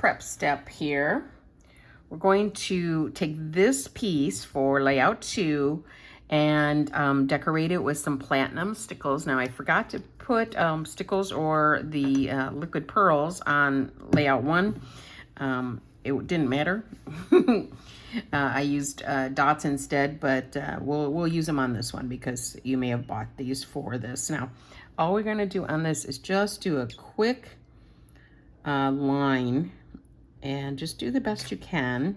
prep step here. We're going to take this piece for layout 2 and decorate it with some platinum stickles. Now I forgot to put stickles or the liquid pearls on layout 1. It didn't matter. I used dots instead, but we'll use them on this one because you may have bought these for this. Now, all we're gonna do on this is just do a quick line and just do the best you can.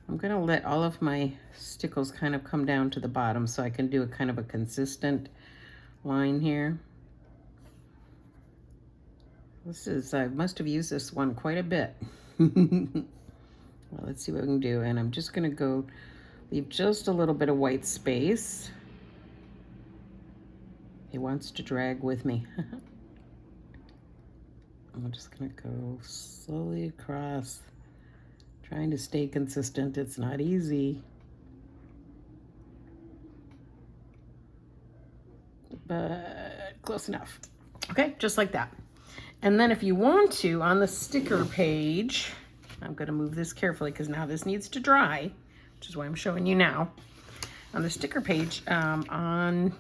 I'm gonna let all of my stickles kind of come down to the bottom so I can do a kind of a consistent line here. I must have used this one quite a bit. Well, let's see what we can do. And I'm just gonna go leave just a little bit of white space. It wants to drag with me. I'm just gonna go slowly across, trying to stay consistent. It's not easy, but close enough. Okay, just like that. And then if you want to, on the sticker page, I'm gonna move this carefully because now this needs to dry, which is why I'm showing you now. On the sticker page, on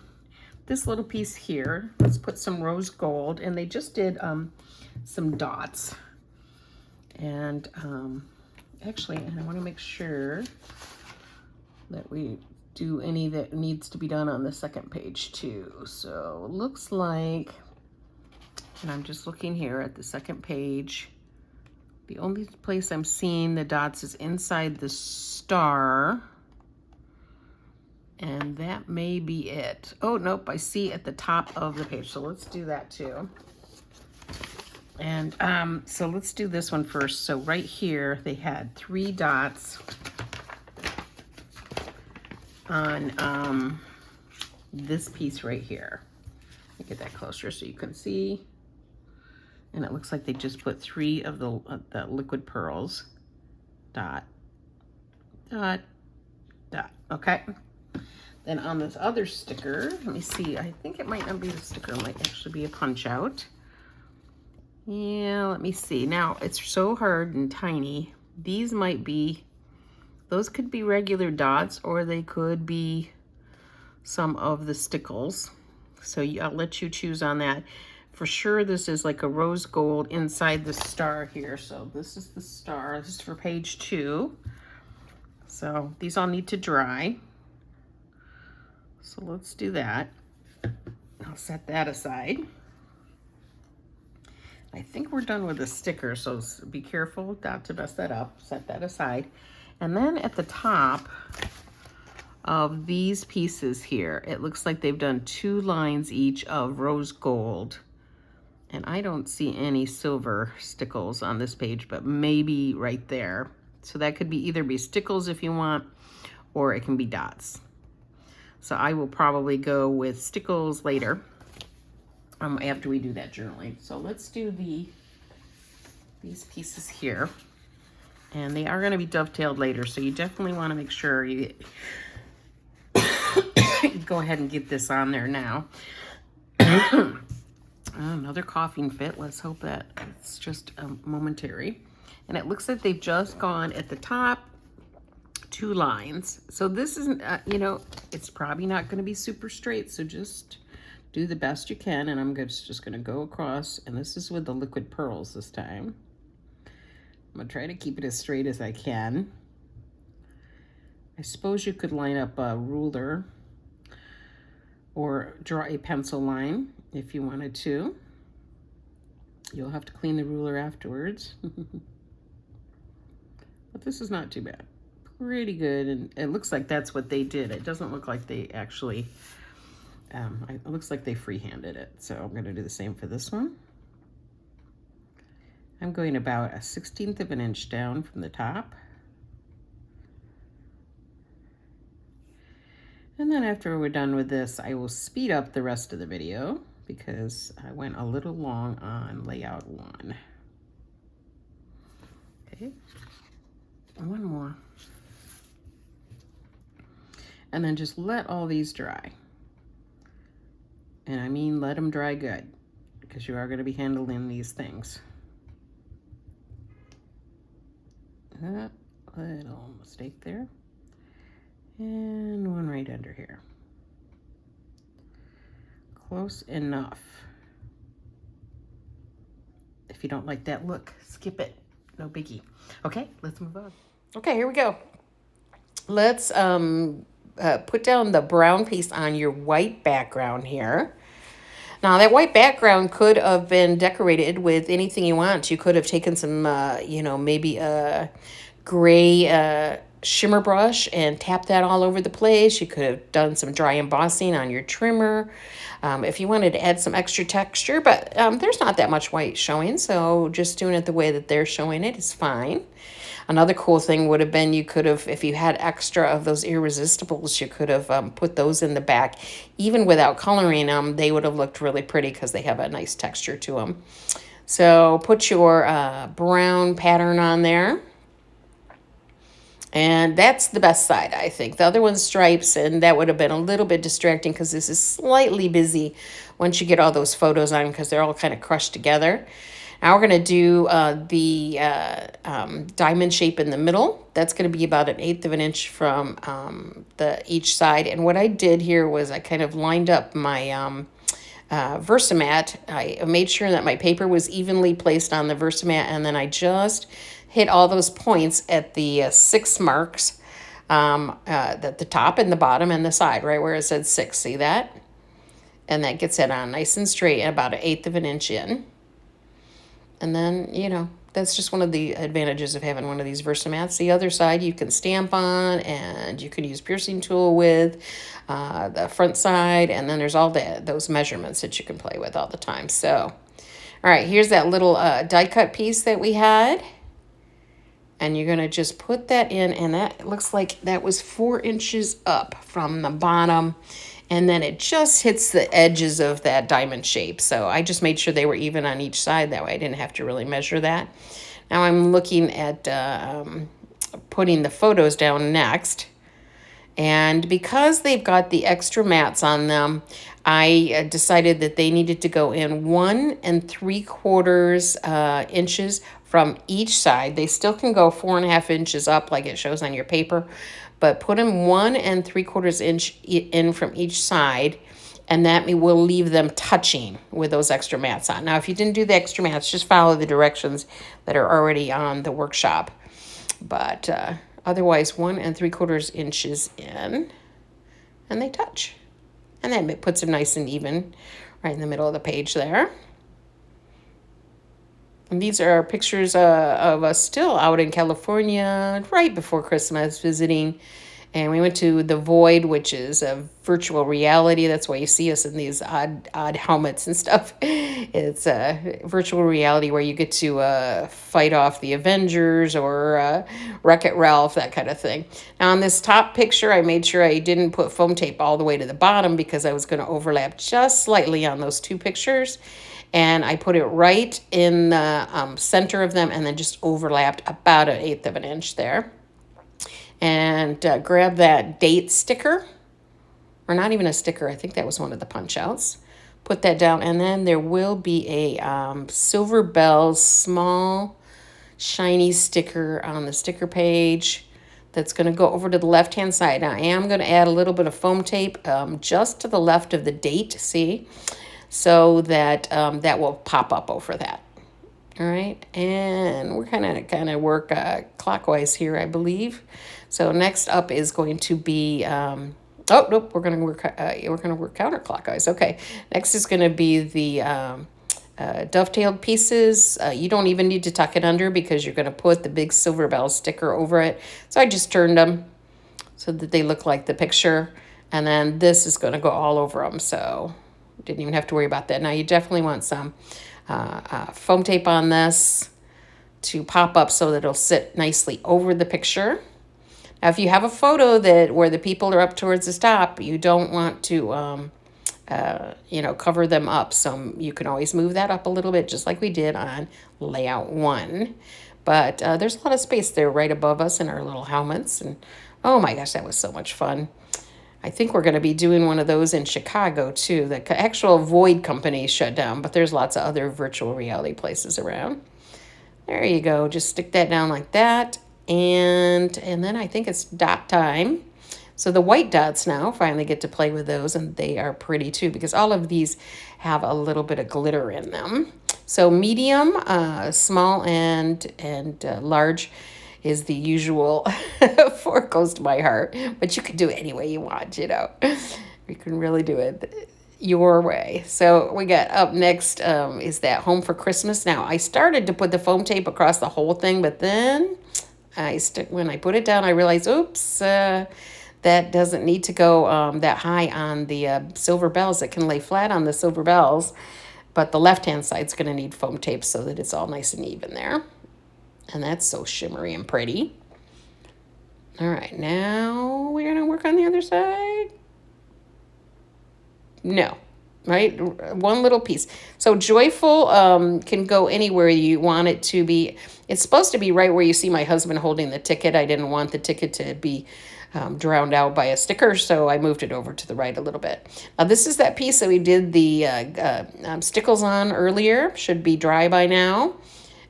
this little piece here, let's put some rose gold, and they just did some dots. And actually, I wanna make sure that we do any that needs to be done on the second page too. So it looks like, and I'm just looking here at the second page, the only place I'm seeing the dots is inside the star. And that may be it. Oh, nope, I see at the top of the page. So let's do that too. And so let's do this one first. So right here, they had 3 dots on this piece right here. Let me get that closer so you can see. And it looks like they just put 3 of the liquid pearls. Dot, dot, dot. Okay. Then on this other sticker, let me see. I think it might not be the sticker. It might actually be a punch out. Yeah, let me see. Now, it's so hard and tiny. These might be, those could be regular dots, or they could be some of the stickles. So I'll let you choose on that. For sure, this is like a rose gold inside the star here. So this is the star. This is for page 2. So these all need to dry. So let's do that. I'll set that aside. I think we're done with the sticker, so be careful not to mess that up. Set that aside. And then at the top of these pieces here, it looks like they've done 2 lines each of rose gold. And I don't see any silver stickles on this page, but maybe right there. So that could be either be stickles if you want, or it can be dots. So I will probably go with stickles later, after we do that journaling. So let's do these pieces here. And they are gonna be dovetailed later, so you definitely wanna make sure you go ahead and get this on there now. Another coughing fit. Let's hope that it's just momentary. And it looks like they've just gone at the top 2 lines. So this isn't, you know, it's probably not going to be super straight. So just do the best you can. And I'm just going to go across. And this is with the liquid pearls this time. I'm going to try to keep it as straight as I can. I suppose you could line up a ruler or draw a pencil line if you wanted to. You'll have to clean the ruler afterwards. But this is not too bad. Pretty good, and it looks like that's what they did. It doesn't look like they actually, it looks like they freehanded it. So I'm gonna do the same for this one. I'm going about 1/16 of an inch down from the top. And then after we're done with this, I will speed up the rest of the video because I went a little long on layout 1. Okay, and one more. And then just let all these dry. And I mean, let them dry good, because you are going to be handling these things. Little mistake there. And one right under here. Close enough. If you don't like that look, skip it. No biggie. Okay, let's move on. Okay, here we go. Let's put down the brown piece on your white background here. Now, that white background could have been decorated with anything you want. You could have taken some, maybe a gray shimmer brush and tapped that all over the place. You could have done some dry embossing on your trimmer if you wanted to add some extra texture. But there's not that much white showing, so just doing it the way that they're showing it is fine. Another cool thing would have been you could have, if you had extra of those irresistibles, you could have put those in the back. Even without coloring them, they would have looked really pretty because they have a nice texture to them. So put your brown pattern on there. And that's the best side, I think. The other one's stripes, and that would have been a little bit distracting because this is slightly busy once you get all those photos on because they're all kind of crushed together. Now we're going to do the diamond shape in the middle. That's going to be about 1/8 of an inch from each side. And what I did here was I kind of lined up my Versamat. I made sure that my paper was evenly placed on the Versamat, and then I just hit all those points at the 6 marks at the top and the bottom and the side, right where it said 6. See that? And that gets it on nice and straight, about 1/8 of an inch in. And then, that's just one of the advantages of having one of these Versamats. The other side you can stamp on, and you can use piercing tool with the front side. And then there's all those measurements that you can play with all the time. So, all right, here's that little die cut piece that we had. And you're going to just put that in, and that looks like that was 4 inches up from the bottom. And then it just hits the edges of that diamond shape. So I just made sure they were even on each side. That way I didn't have to really measure that. Now I'm looking at putting the photos down next. And because they've got the extra mats on them, I decided that they needed to go in 1 3/4 inches from each side. They still can go 4.5 inches up like it shows on your paper, but put them 1 3/4 inch in from each side, and that will leave them touching with those extra mats on. Now, if you didn't do the extra mats, just follow the directions that are already on the workshop. But otherwise, 1 3/4 inches in, and they touch. And then it puts them nice and even right in the middle of the page there. And these are pictures of us still out in California right before Christmas visiting. And we went to the Void, which is a virtual reality. That's why you see us in these odd helmets and stuff. It's a virtual reality where you get to fight off the Avengers or Wreck-It Ralph, that kind of thing. Now, on this top picture, I made sure I didn't put foam tape all the way to the bottom because I was going to overlap just slightly on those 2 pictures. And I put it right in the center of them and then just overlapped about 1/8 of an inch there. And grab that date sticker, or not even a sticker, I think that was one of the punch outs. Put that down, and then there will be a Silver Bells small shiny sticker on the sticker page that's going to go over to the left-hand side. Now, I am going to add a little bit of foam tape just to the left of the date, see, so that that will pop up over that. All right, and we're kind of work clockwise here, I believe. So next up is going to be oh nope, we're gonna work counterclockwise. Okay, next is going to be the dovetailed pieces. You don't even need to tuck it under because you're going to put the big Silver Bell sticker over it. So I just turned them so that they look like the picture, and then this is going to go all over them. So didn't even have to worry about that. Now you definitely want some foam tape on this to pop up so that it'll sit nicely over the picture. Now, if you have a photo where the people are up towards the top, you don't want to, cover them up. So you can always move that up a little bit, just like we did on layout 1. But there's a lot of space there right above us in our little helmets. And oh my gosh, that was so much fun. I think we're going to be doing one of those in Chicago, too. The actual Void company shut down, but there's lots of other virtual reality places around. There you go. Just stick that down like that. And then I think it's dot time. So the white dots now finally get to play with those, and they are pretty too, because all of these have a little bit of glitter in them. So medium, small, and large is the usual for Close to My Heart. But you can do it any way you want, you know. You can really do it your way. So we got up next is that Home for Christmas. Now, I started to put the foam tape across the whole thing, but then when I put it down, I realized, oops, that doesn't need to go that high on the silver bells. It can lay flat on the silver bells, but the left-hand side's going to need foam tape so that it's all nice and even there. And that's so shimmery and pretty. All right, now we're going to work on the other side. No, right? One little piece. So joyful can go anywhere you want it to be. It's supposed to be right where you see my husband holding the ticket. I didn't want the ticket to be drowned out by a sticker, so I moved it over to the right a little bit. Now this is that piece that we did the stickles on earlier. Should be dry by now.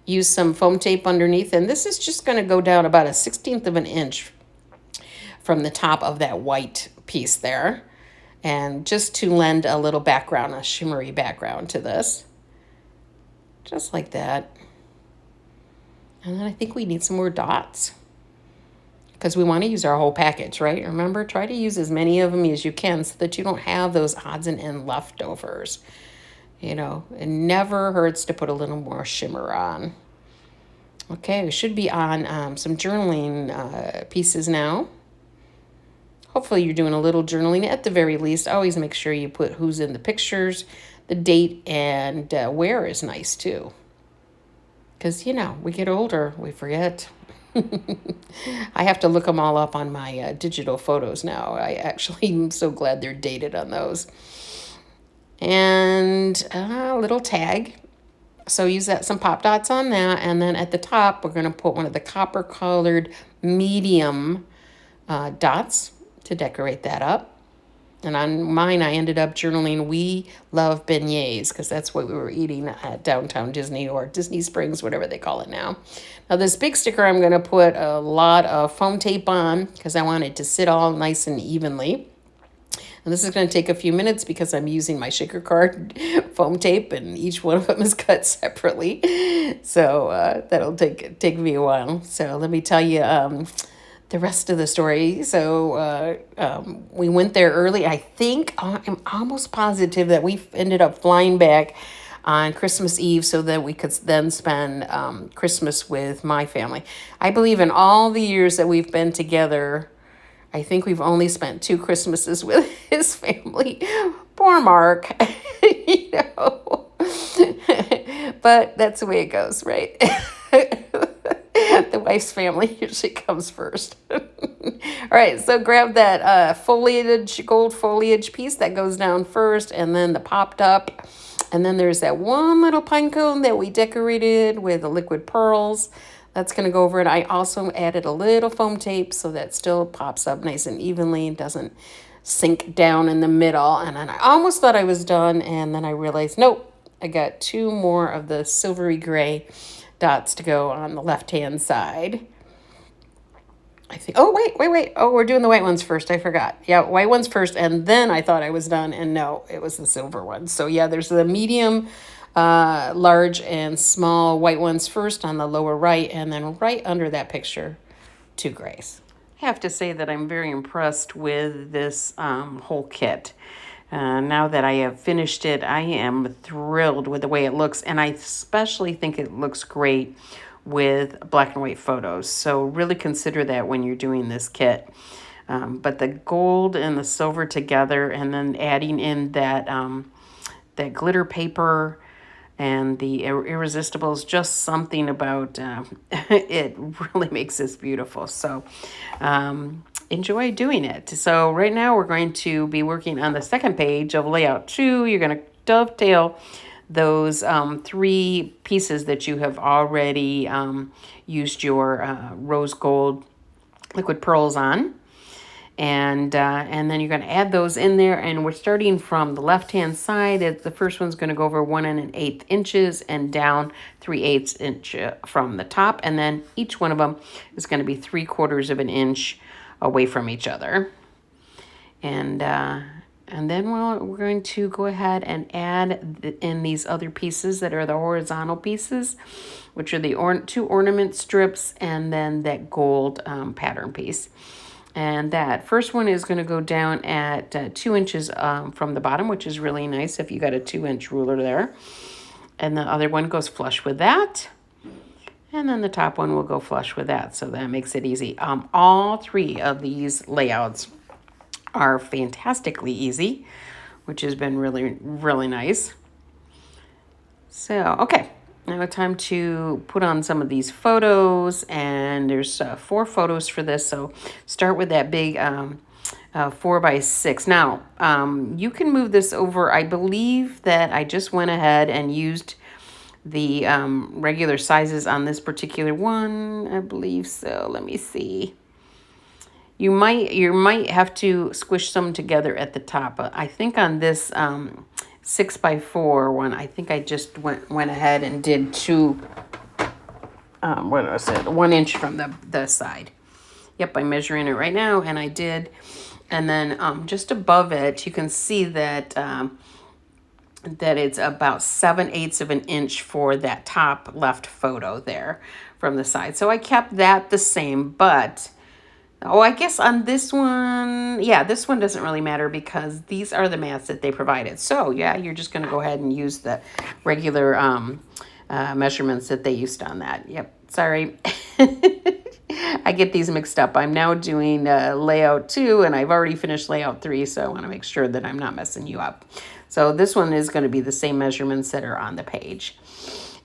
Use some foam tape underneath, and this is just going to go down about 1/16 of an inch from the top of that white piece there. And just to lend a little background, a shimmery background to this. Just like that. And then I think we need some more dots, because we want to use our whole package, right? Remember, try to use as many of them as you can so that you don't have those odds and end leftovers. You know, it never hurts to put a little more shimmer on. Okay, we should be on some journaling pieces now. Hopefully you're doing a little journaling at the very least. Always make sure you put who's in the pictures, the date, and where is nice too. Because, you know, we get older, we forget. I have to look them all up on my digital photos now. I actually am so glad they're dated on those. And a little tag. So use some pop dots on that. And then at the top, we're going to put one of the copper colored medium dots to decorate that up. And on mine, I ended up journaling, "We love beignets," because that's what we were eating at Downtown Disney, or Disney Springs, whatever they call it now. Now this big sticker, I'm going to put a lot of foam tape on because I want it to sit all nice and evenly. And this is going to take a few minutes because I'm using my shaker card foam tape, and each one of them is cut separately. So that'll take me a while. So let me tell you the rest of the story. So we went there early. I think, I'm almost positive that we ended up flying back on Christmas Eve so that we could then spend Christmas with my family. I believe in all the years that we've been together, I think we've only spent 2 Christmases with his family. Poor Mark, you know. But that's the way it goes, right? The wife's family usually comes first. All right, so grab that gold foliage piece that goes down first, and then the popped up. And then there's that one little pine cone that we decorated with the liquid pearls. That's going to go over it. I also added a little foam tape so that still pops up nice and evenly and doesn't sink down in the middle. And then I almost thought I was done, and then I realized, nope, I got 2 more of the silvery gray dots to go on the left-hand side. I think, oh, wait. Oh, we're doing the white ones first. I forgot. Yeah, white ones first, and then I thought I was done, and no, it was the silver ones. So yeah, there's the medium, large, and small white ones first on the lower right, and then right under that picture, 2 grays. I have to say that I'm very impressed with this whole kit. Now that I have finished it, I am thrilled with the way it looks, and I especially think it looks great with black and white photos. So really consider that when you're doing this kit. But the gold and the silver together, and then adding in that glitter paper and the irresistibles, just something about it really makes this beautiful. So enjoy doing it. So right now we're going to be working on the second page of layout 2. You're going to dovetail those 3 pieces that you have already used your rose gold liquid pearls on. And then you're going to add those in there, and we're starting from the left hand side. The first one's going to go over 1 1/8 inches and down 3/8 inch from the top, and then each one of them is going to be 3/4 of an inch away from each other. And then we're going to go ahead and add in these other pieces that are the horizontal pieces, which are the two ornament strips and then that gold pattern piece. And that first one is going to go down at 2 inches from the bottom, which is really nice if you got a 2-inch ruler there. And the other one goes flush with that. And then the top one will go flush with that. So that makes it easy. All three of these layouts are fantastically easy, which has been really, really nice. So, okay. Now it's time to put on some of these photos, and there's 4 photos for this. So start with that big 4x6. Now, you can move this over. I believe that I just went ahead and used the regular sizes on this particular one. I believe so. Let me see. You might have to squish some together at the top, but I think on this 6x4 one, I think I just went ahead and did 2, what was it, 1 inch from the side. Yep, I'm measuring it right now, and I did. And then just above it, you can see that that it's about 7/8 of an inch for that top left photo there from the side. So I kept that the same, but oh, I guess on this one, yeah, this one doesn't really matter because these are the mats that they provided. So yeah, you're just going to go ahead and use the regular measurements that they used on that. Yep, sorry. I get these mixed up. I'm now doing layout 2, and I've already finished layout 3, so I want to make sure that I'm not messing you up. So this one is going to be the same measurements that are on the page.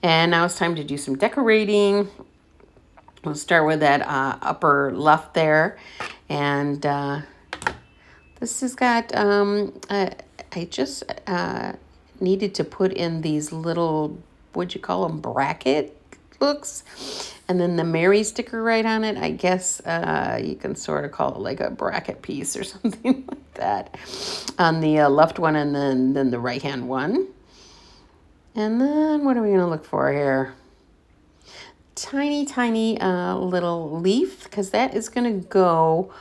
And now it's time to do some decorating. We'll start with that upper left there. And this has got, I just needed to put in these little, what'd you call them, bracket looks. And then the Mary sticker right on it. I guess you can sort of call it like a bracket piece or something like that. On the left one, and then the right hand one. And then what are we going to look for here? Tiny little leaf, because that is going to go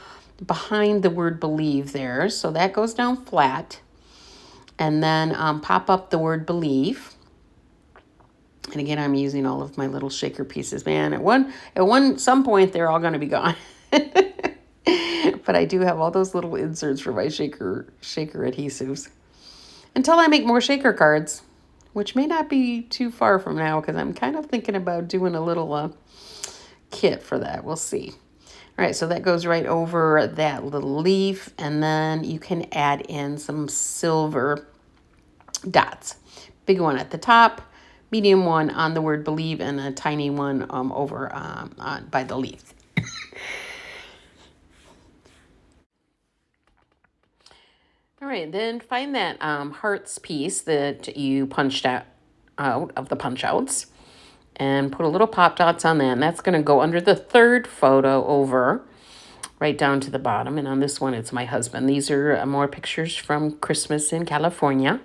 behind the word believe there. So that goes down flat. And then pop up the word believe. And again, I'm using all of my little shaker pieces. Man, at some point, they're all going to be gone. But I do have all those little inserts for my shaker adhesives. Until I make more shaker cards, which may not be too far from now, because I'm kind of thinking about doing a little kit for that. We'll see. All right, so that goes right over that little leaf, and then you can add in some silver dots. Big one at the top, medium one on the word believe, and a tiny one over by the leaf. All right, then find that hearts piece that you punched out of the punch outs and put a little pop dots on that. And that's going to go under the third photo over right down to the bottom. And on this one, it's my husband. These are more pictures from Christmas in California.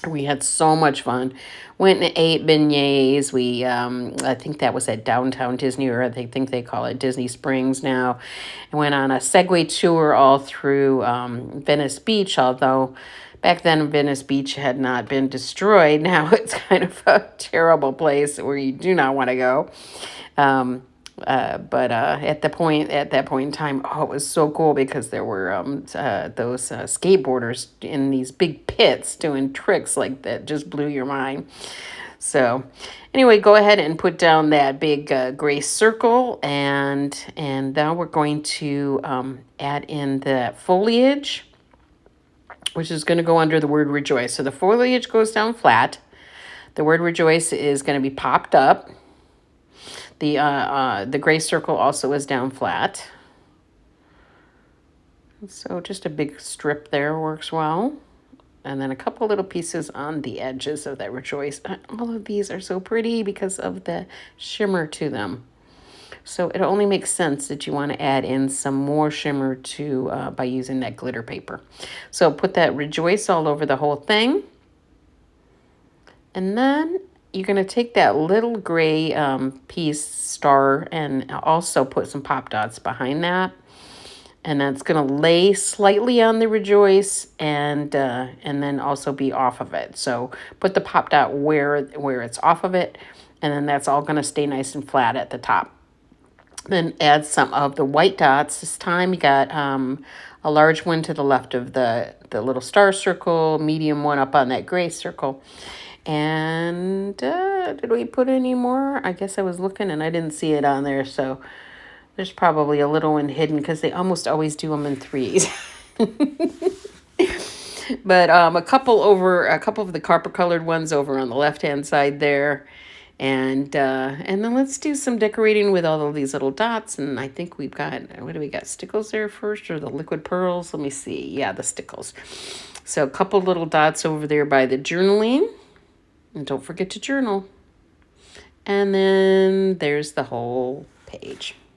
We had so much fun. Went and ate beignets. We, I think that was at Downtown Disney, or I think they call it Disney Springs now. And went on a Segway tour all through Venice Beach, although back then Venice Beach had not been destroyed. Now it's kind of a terrible place where you do not want to go. But at that point in time, oh, it was so cool because there were those skateboarders in these big pits doing tricks like that. Just blew your mind. So anyway, go ahead and put down that big gray circle, and now we're going to add in the foliage, which is going to go under the word rejoice. So the foliage goes down flat. The word rejoice is going to be popped up. The gray circle also is down flat. So just a big strip there works well. And then a couple little pieces on the edges of that rejoice. All of these are so pretty because of the shimmer to them. So it only makes sense that you want to add in some more shimmer to by using that glitter paper. So put that Rejoice all over the whole thing. And then you're going to take that little gray piece star and also put some pop dots behind that. And that's going to lay slightly on the Rejoice and then also be off of it. So put the pop dot where it's off of it, and then that's all going to stay nice and flat at the top. Then add some of the white dots. This time you got a large one to the left of the little star circle, medium one up on that gray circle. And did we put any more? I guess I was looking and I didn't see it on there, so there's probably a little one hidden because they almost always do them in threes. But a couple of the copper colored ones over on the left hand side there. And then let's do some decorating with all of these little dots. And I think we've got, what do we got? Stickles there first, or the liquid pearls? Let me see. Yeah, the stickles. So a couple little dots over there by the journaling. And don't forget to journal. And then there's the whole page.